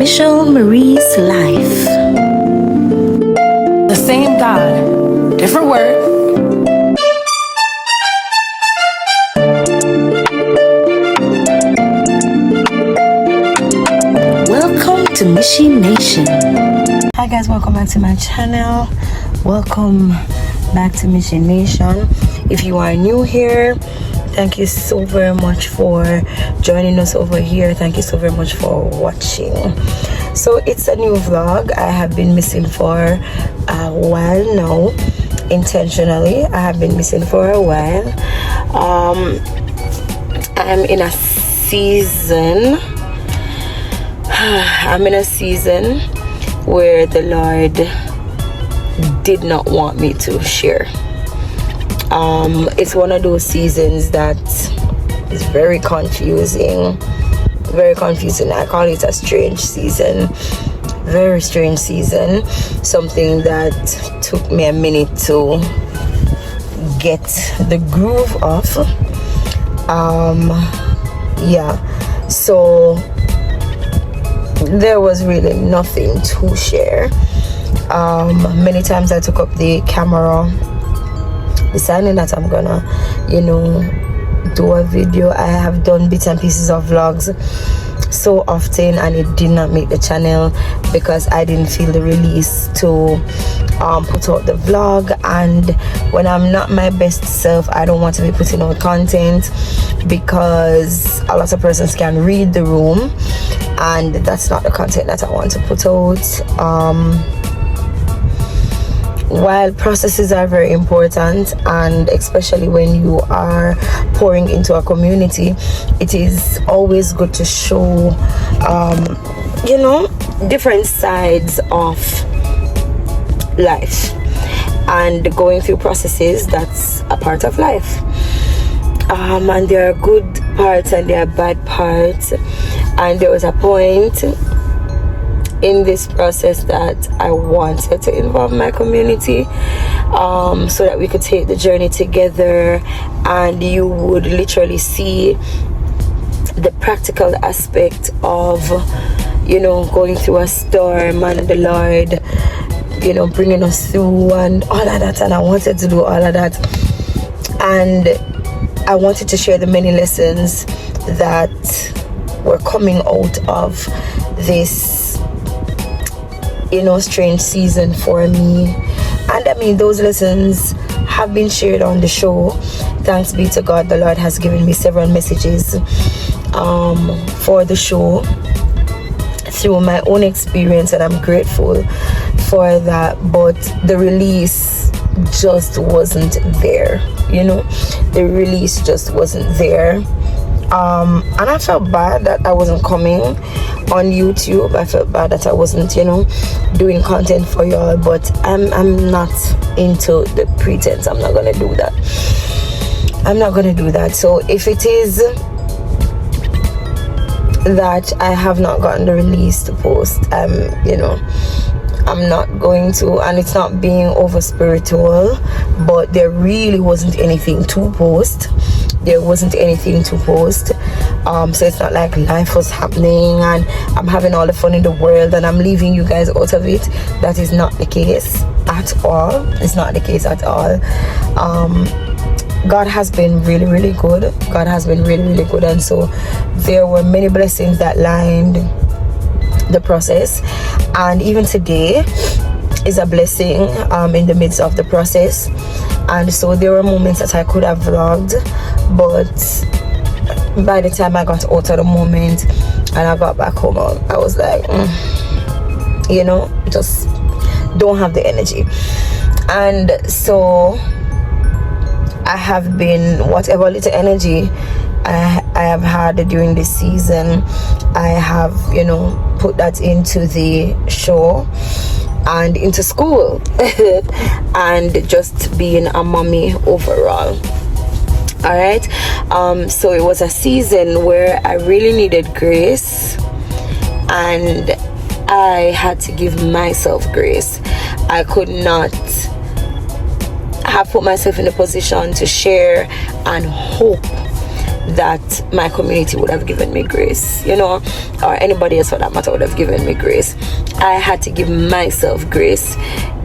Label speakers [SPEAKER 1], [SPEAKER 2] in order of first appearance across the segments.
[SPEAKER 1] Michelle Marie's life.
[SPEAKER 2] The same God, different word.
[SPEAKER 1] Welcome to Michi Nation. Hi guys, welcome back to my channel. Welcome back to Michi Nation. If you are new here, thank you so very much for joining us over here. Thank you so very much for watching. So it's a new vlog. I have been missing for a while now. Intentionally, I have been missing for a while. I'm in a season where the Lord did not want me to share. It's one of those seasons that is very confusing. I call it a strange season. Very strange season. Something that took me a minute to get the groove of. So there was really nothing to share. Many times I took up the camera deciding that I'm gonna do a video. I have done bits and pieces of vlogs so often and it did not make the channel because I didn't feel the release to put out the vlog. And when I'm not my best self, I don't want to be putting out content because a lot of persons can read the room and that's not the content that I want to put out. While processes are very important, and especially when you are pouring into a community, it is always good to show different sides of life. And going through processes, that's a part of life. And there are good parts and there are bad parts. And there was a point in this process that I wanted to involve my community, so that we could take the journey together and you would literally see the practical aspect of going through a storm and the Lord bringing us through and all of that. And I wanted to do all of that, and I wanted to share the many lessons that were coming out of this strange season for me. And I mean, those lessons have been shared on the show. Thanks be to God, the Lord has given me several messages for the show through my own experience, and I'm grateful for that. But the release just wasn't there. The release just wasn't there. And I felt bad that I wasn't coming on YouTube. I felt bad that I wasn't doing content for y'all, but I'm not into the pretense. I'm not gonna do that. So if it is that I have not gotten the release to post, I'm not going to, and it's not being over spiritual, but there really wasn't anything to post. So it's not like life was happening and I'm having all the fun in the world and I'm leaving you guys out of it. That is not the case at all. It's not the case at all. God has been really, really good. And so there were many blessings that lined the process, and even today is a blessing in the midst of the process. And so there were moments that I could have vlogged, but by the time I got out of the moment and I got back home, I was like, just don't have the energy. And so I have been, whatever little energy I have had during this season, I have put that into the show and into school and just being a mommy overall. All right. So it was a season where I really needed grace, and I had to give myself grace. I could not have put myself in a position to share and hope that my community would have given me grace, or anybody else for that matter would have given me grace. I had to give myself grace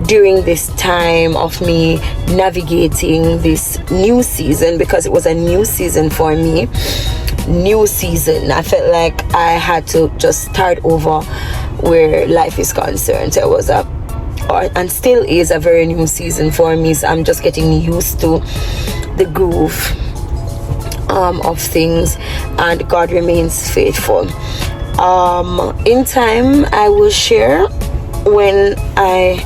[SPEAKER 1] during this time of me navigating this new season, because it was a new season for me. New season. I felt like I had to just start over where life is concerned. So it was and still is a very new season for me. So I'm just getting used to the groove of things, and God remains faithful. In time I will share when I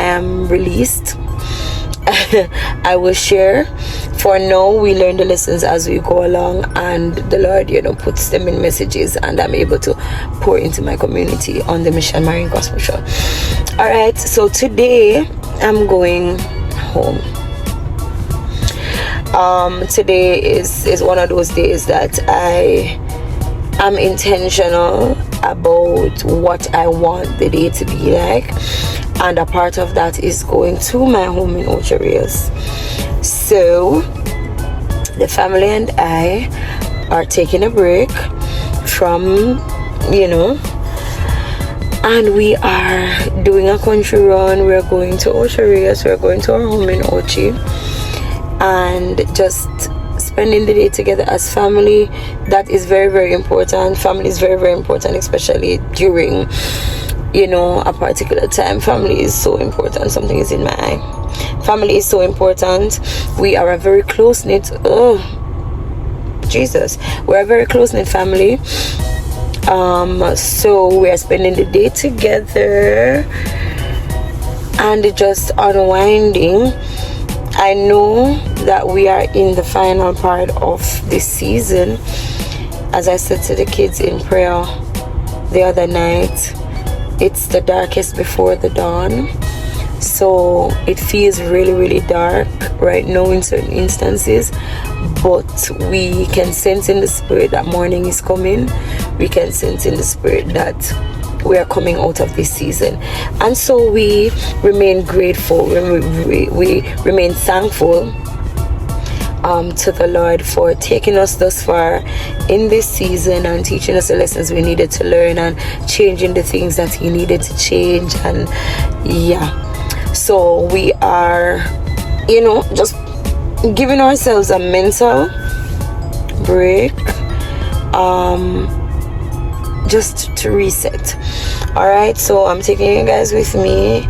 [SPEAKER 1] am released. I will share. For now, we learn the lessons as we go along, and the Lord, puts them in messages, and I'm able to pour into my community on the Mission Marine Gospel Show. All right, so today I'm going home. Today is one of those days that I am intentional about what I want the day to be like, and a part of that is going to my home in Ocho Rios. So the family and I are taking a break from, and we are doing a country run. We're going to Ocho Rios. We're going to our home in Ochi, and just spending the day together as family. That is very, very important. Family is very, very important, especially during a particular time. Family is so important. Something is in my eye. Family is so important. We are a very close-knit we're a very close-knit family. So we are spending the day together and just unwinding. I know that we are in the final part of this season. As I said to the kids in prayer the other night, it's the darkest before the dawn. So it feels really, really dark right now in certain instances, but we can sense in the spirit that morning is coming. We can sense in the spirit that we are coming out of this season, and so we remain grateful. We remain thankful to the Lord for taking us thus far in this season and teaching us the lessons we needed to learn and changing the things that He needed to change. And so we are, just giving ourselves a mental break, just to reset. All right, so I'm taking you guys with me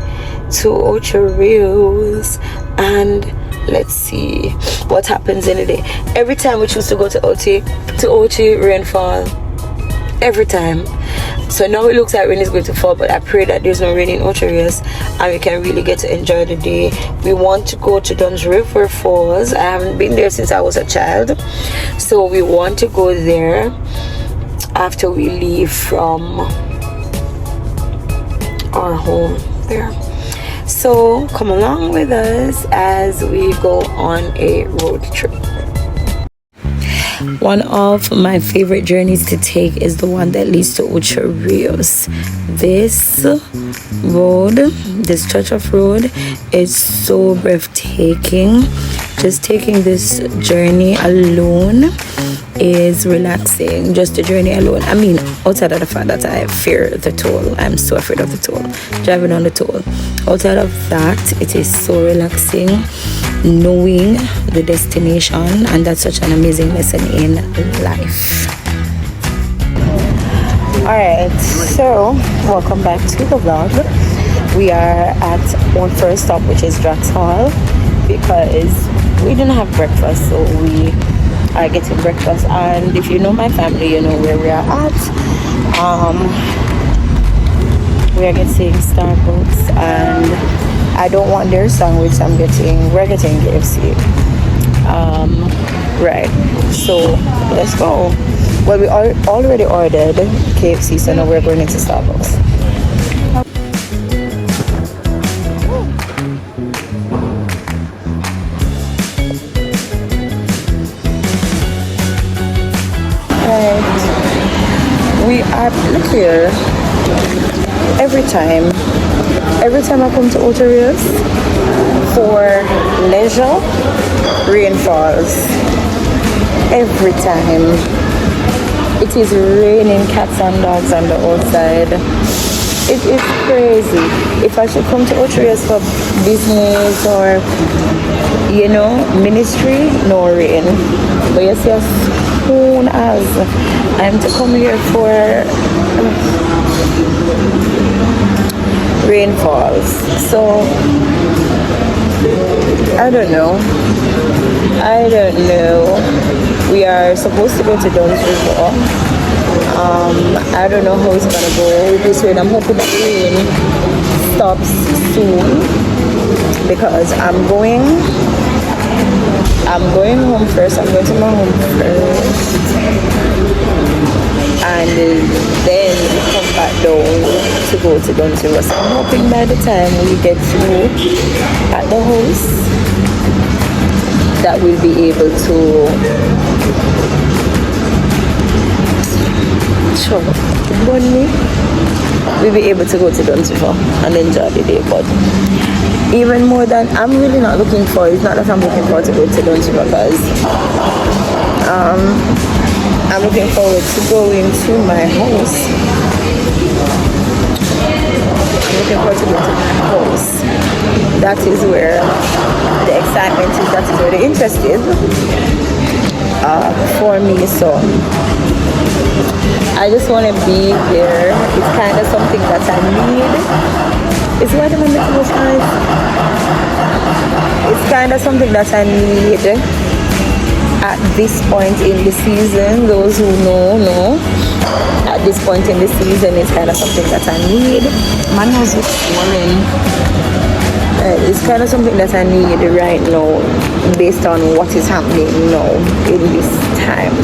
[SPEAKER 1] to Ocho Rios, and let's see what happens in the day. Every time we choose to go to Ochi, rainfall. Every time. So now it looks like rain is going to fall, but I pray that there's no rain in Ocho Rios and we can really get to enjoy the day. We want to go to Dunn's River Falls. I haven't been there since I was a child, so we want to go there after we leave from our home there. So come along with us as we go on a road trip. One of my favorite journeys to take is the one that leads to Ocho Rios. This road, this stretch of road, is so breathtaking. Just taking this journey alone is relaxing. Just the journey alone. I mean, outside of the fact that I fear the toll, I'm so afraid of the toll, driving on the toll. Outside of that, it is so relaxing knowing the destination, and that's such an amazing lesson in life. Alright, so welcome back to the vlog. We are at one first stop, which is Drax Hall, because we didn't have breakfast, so we are getting breakfast. And if you know my family, you know where we are at. We are getting Starbucks, and I don't want their sandwich. We're getting KFC. Right, so let's go. Well, we already ordered KFC, so now we're going into Starbucks. We are, look here, every time I come to Ocho Rios for leisure, rain falls every time. It is raining cats and dogs on the outside. It is crazy. If I should come to Otrias for business or, you know, ministry, no rain. But you see, as soon as I'm to come here for rainfalls. So, I don't know. We are supposed to go to Dunn's River. I don't know how it's gonna go with this rain. I'm hoping the rain stops soon because I'm going home first. I'm going to my home first, and then come back down to go to Dunn's River. So I'm hoping by the time we get through at the house that we'll be able to we'll be able to go to Dunn's River and enjoy the day. But even more than, I'm really not looking for, it's not that I'm looking forward to go to Dunn's River because I'm looking forward to going to my house. I'm looking forward to going to my house. That is where the excitement is, that is where the interest is for me. So I just want to be there. It's kind of something that I need. It's what I'm making most eyes. It's kind of something that I need at this point in the season. Those who know, at this point in the season, it's kind of something that I need. My nose is swollen. It's kind of something that I need right now based on what is happening now in this time.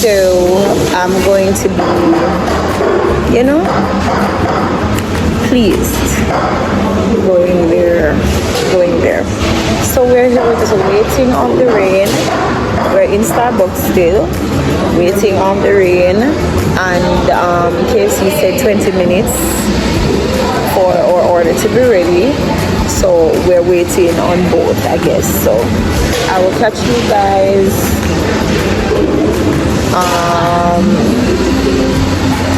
[SPEAKER 1] So I'm going to be, you know, pleased going there. So we're just waiting on the rain. We're in Starbucks still, waiting on the rain, and KFC said 20 minutes for our order to be ready. So we're waiting on both, I guess. So I will catch you guys.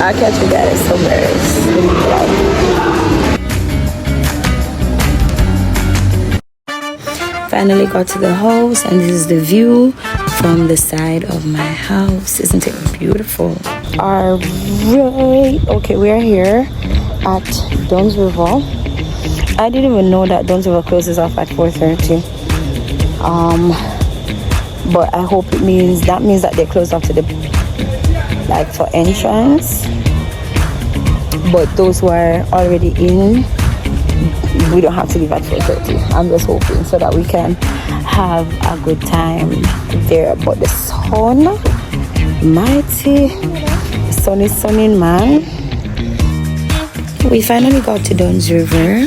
[SPEAKER 1] I'll catch you guys somewhere else. Finally got to the house, and this is the view from the side of my house. Isn't it beautiful? Alright, okay, we are here at Dunn's River. I didn't even know that Dunn's River closes off at 4:30. But I hope that means that they close off to the, like, for entrance. But those who are already in, we don't have to leave at 4:30. I'm just hoping so that we can have a good time there. But the sun, mighty, the sun is sunning, man. We finally got to Dunn's River.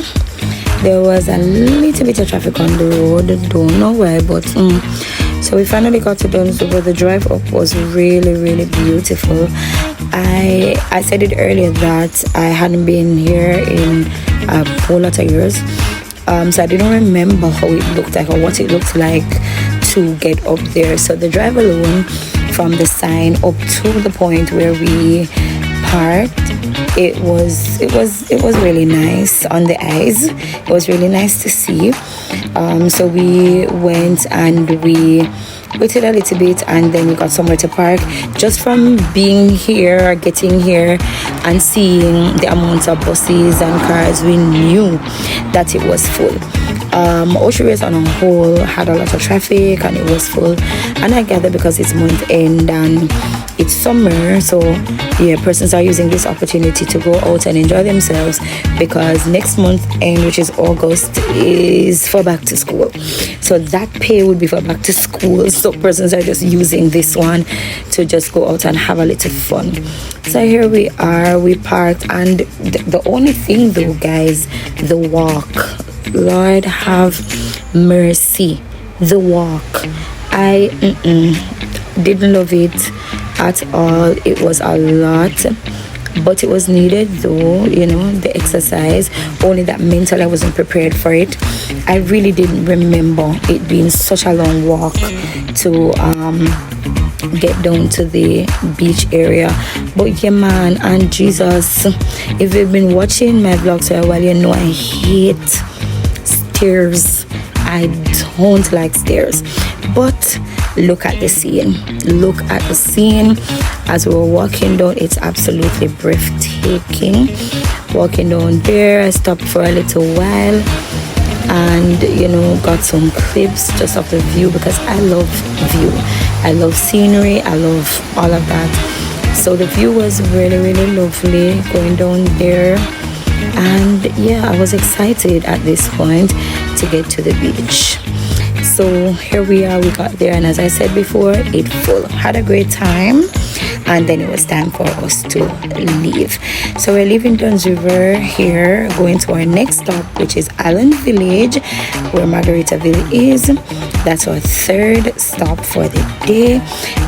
[SPEAKER 1] There was a little bit of traffic on the road, don't know why, but so we finally got to Dunn's River. The drive up was really, really beautiful. I said it earlier that I hadn't been here in a whole lot of years, so I didn't remember how it looked like or what it looked like to get up there. So the drive alone, from the sign up to the point where we parked, it was really nice on the eyes. It was really nice to see. So we went and we waited a little bit, and then we got somewhere to park. Just from being here, getting here, and seeing the amount of buses and cars, we knew that it was full. Ocean Race on a whole had a lot of traffic, and it was full. And I gather because it's month end and it's summer, so yeah, persons are using this opportunity to go out and enjoy themselves, because next month end, which is August, is for back to school. So that pay would be for back to school, so persons are just using this one to just go out and have a little fun. So here we are, we parked, and the only thing though, guys, the walk. Lord have mercy, the walk. I didn't love it at all. It was a lot, but it was needed though, you know, the exercise. Only that mentally I wasn't prepared for it.
[SPEAKER 2] I really didn't remember it being such a long walk to get down to the beach area. But yeah, man, and Jesus, if you've been watching my vlogs for a while, you know I hate stairs. I don't like stairs. But look at the scene. Look at the scene as we were walking down. It's absolutely breathtaking. Walking down there, I stopped for a little while and, you know, got some clips just of the view, because I love view. I love scenery. I love all of that. So the view was really, really lovely going down there. And yeah, I was excited at this point to get to the beach. So here we are, we got there, and as I said before, it full. Had a great time, and then it was time for us to leave. So we're leaving Duns River here, going to our next stop, which is Island Village, where Margaritaville is. That's our third stop for the day,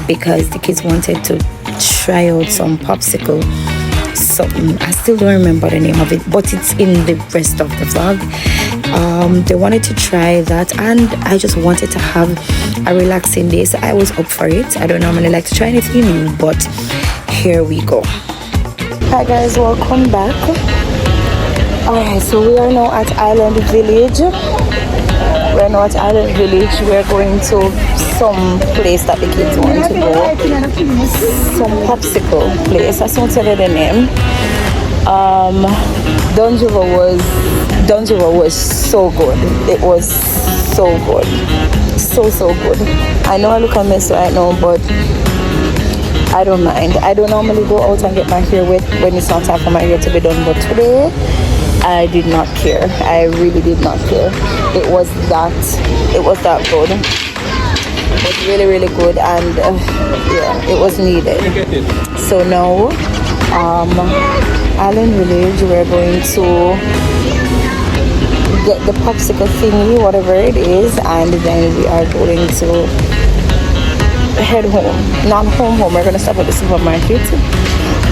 [SPEAKER 2] because the kids wanted to try out some popsicle something. I still don't remember the name of it, but it's in the rest of the vlog. They wanted to try that, and I just wanted to have a relaxing day, so I was up for it. I don't normally like to try anything new, but here we go. Hi guys, welcome back. Alright, so we are now at Island Village. We're now at Island Village. We're going to some place that the kids want to go. Some popsicle place. I won't tell you the name. Duns River was so good. It was so good. So good. I know I look a mess right now, but I don't mind. I don't normally go out and get my hair wet when it's not time for my hair to be done, but today I did not care. I really did not care. It was that good. It was really, really good, and yeah, it was needed. So now, Island Village, we're going to get the popsicle thingy, whatever it is, and then we are going to head home. Not home, we're going to stop at the supermarket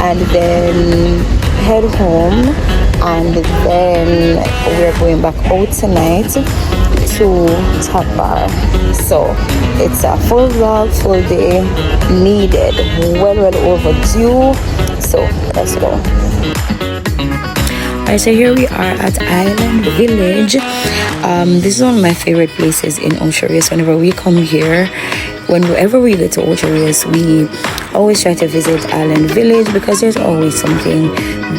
[SPEAKER 2] and then head home, and then we're going back out tonight to Top Bar. So it's a full vlog, full day, needed, well overdue. So let's go. Alright, so here we are at Island Village. This is one of my favorite places in Ocho Rios. Whenever we come here, whenever we go to Ocho Rios, we always try to visit Island Village, because there's always something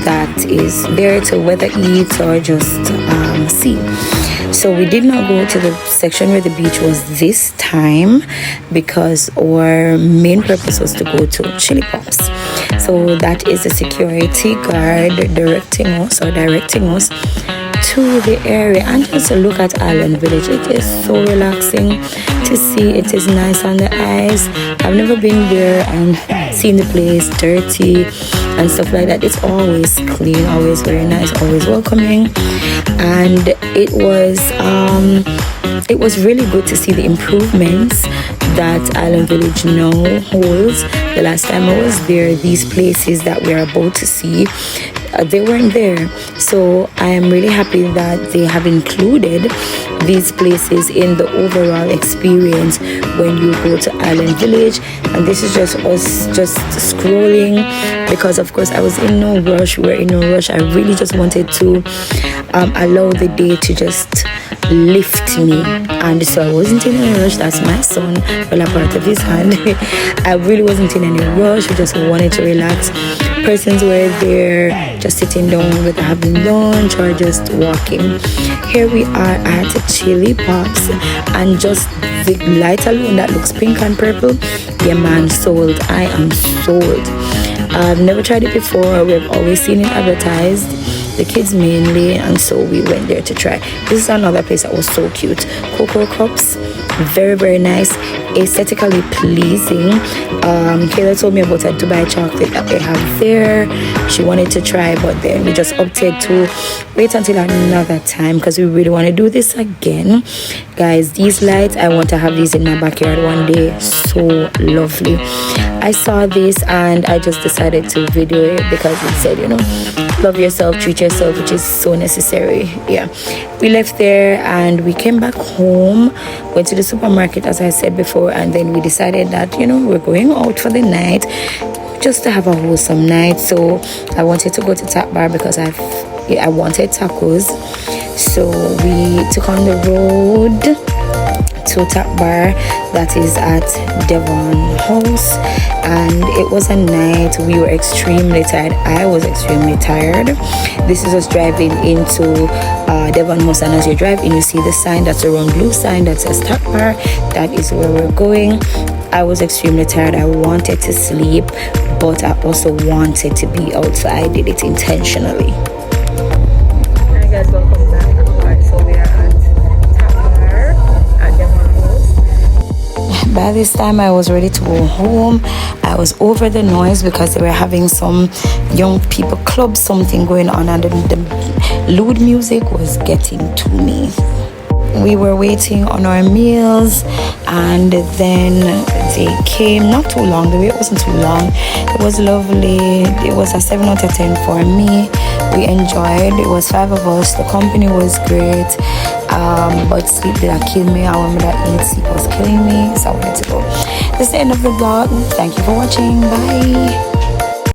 [SPEAKER 2] that is there to whether eat or just see. So we did not go to the section where the beach was this time, because our main purpose was to go to Chili Pops. So that is the security guard directing us to the area, and just look at Island Village. It is so relaxing to see. It is nice on the eyes. I've never been there and seen the place dirty and stuff like that. It's always clean, always very nice, always welcoming, and it was really good to see the improvements that Island Village now holds. The last time I was there, these places that we're about to see, they weren't there. So I am really happy that they have included these places in the overall experience when you go to Island Village. And this is just us just scrolling, because of course I was in no rush. We're in no rush. I really just wanted to allow the day to just lift me, and so I wasn't in any rush. That's my son, well, a part of his hand. I really wasn't in any rush. We just wanted to relax. Persons were there just sitting down with having lunch or just walking. Here we are at Chili Pops, and just the light alone that looks pink and purple, yeah man, sold. I am sold. I've never tried it before. We've always seen it advertised, the kids mainly, and so we went there to try. This is another place that was so cute. Cocoa cups, very, very nice, aesthetically pleasing. Kayla told me about a Dubai chocolate that they have there. She wanted to try, but then we just opted to wait until another time, because we really want to do this again. Guys, these lights, I want to have these in my backyard one day. So lovely. I saw this and I just decided to video it, because it said, you know, love yourself, treat yourself, which is so necessary. Yeah, we left there and we came back home, went to the supermarket as I said before, and then we decided that, you know, we're going out for the night, just to have a wholesome night. So I wanted to go to Tap Bar because I wanted tacos. So we took on the road to Tap Bar that is at Devon House, and it was a night. We were extremely tired. I was extremely tired. This is us driving into Devon House, and as you drive in, you see the sign, that's a round blue sign that says Tap Bar. That is where we're going. I was extremely tired. I wanted to sleep, but I also wanted to be out, so I did it intentionally. Hi guys, welcome back. Alright, so we are at Tap Bar at Devon House. By this time I was ready to go home. I was over the noise because they were having some young people club something going on, and the lewd music was getting to me. We were waiting on our meals, and then they came. Not too long, the wait wasn't too long. It was lovely. It was a 7 out of 10 for me. We enjoyed. It was 5 of us. The company was great, but sleep did not kill me. I remember that sleep was killing me, so I wanted to go. This is the end of the vlog. Thank you for watching. Bye.